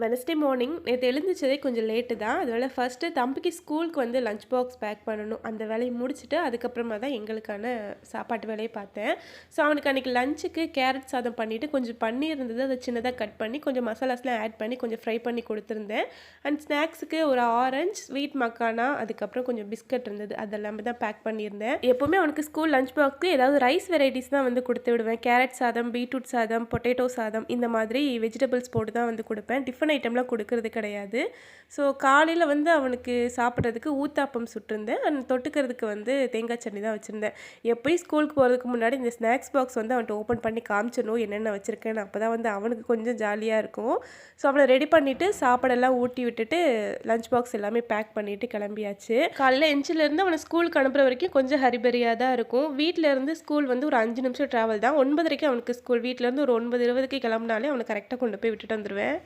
Wednesday morning நேத்து எழுந்திரிச்சதே கொஞ்சம் late தான். அதனால ஃபர்ஸ்ட்டு தம்பிக்கு ஸ்கூலுக்கு வந்து லஞ்ச் பாக்ஸ் பேக் பண்ணணும். அந்த வேலைய முடிச்சுட்டு, அதுக்கப்புறமா தான் எங்களுக்கான சாப்பாட்டு வேலைய பார்த்தேன். ஸோ, அவனுக்கு அன்னைக்கு லஞ்சுக்கு கேரட் சாதம் பண்ணிட்டு, கொஞ்சம் பன்னீர் இருந்தது. அத சின்னதா கட் பண்ணி, கொஞ்சம் மசாலாஸ்லாம் ஆட் பண்ணி, கொஞ்சம் ஃப்ரை பண்ணி குடுத்துருந்தேன். அண்ட் ஸ்நாக்ஸுக்கு ஒரு ஆரஞ்ச், ஸ்வீட் மக்கானா, அதுக்கப்புறம் கொஞ்சம் பிஸ்கட் இருந்தது. அதெல்லாமே தான் பேக் பண்ணியிருந்தேன். எப்பவுமே அவனுக்கு ஸ்கூல் லஞ்ச் பாக்ஸ்க்கு ஏதாவது ரைஸ் வெரைட்டிஸ் தான் வந்து குடுத்து விடுவேன். கேரட் சாதம், பீட்ரூட் சாதம், பொட்டேட்டோ சாதம் இந்த மாதிரி வெஜிடபிள்ஸ் போட்டு தான் வந்து குடுப்பேன். டிஃபன் ஐட்டம்லாம் கொடுக்கறது கிடையாது. ஸோ காலையில வந்து அவனுக்கு சாப்பிட்றதுக்கு ஊத்தாப்பம் சுட்டிருந்தேன். அண்ட் தொட்டுக்கிறதுக்கு வந்து தேங்காய் சட்னி தான் வச்சுருந்தேன். எப்பயும் ஸ்கூலுக்கு போகிறதுக்கு முன்னாடி இந்த ஸ்நாக்ஸ் பாக்ஸ் வந்து அவன்கிட்ட ஓப்பன் பண்ணி காமிச்சிடணும் என்னென்ன வச்சுருக்கேன்னு. அப்போ தான் வந்து அவனுக்கு கொஞ்சம் ஜாலியாக இருக்கும். ஸோ அவனை ரெடி பண்ணிவிட்டு சாப்பாடெல்லாம் ஊட்டி விட்டுட்டு லஞ்ச் பாக்ஸ் எல்லாமே பேக் பண்ணிவிட்டு கிளம்பியாச்சு. காலையில் எஞ்சிலேருந்து அவனை ஸ்கூலுக்கு அனுப்புகிற வரைக்கும் கொஞ்சம் ஹரிபரியாக தான் இருக்கும். வீட்டிலேருந்து ஸ்கூல் வந்து ஒரு 5 நிமிஷம் ட்ராவல் தான். 9:30க்கு அவனுக்கு ஸ்கூல். வீட்டிலேருந்து ஒரு 9:20க்கு கிளம்புனாலே அவனை கரெக்டாக கொண்டு போய் விட்டுட்டு வந்துடுவேன்.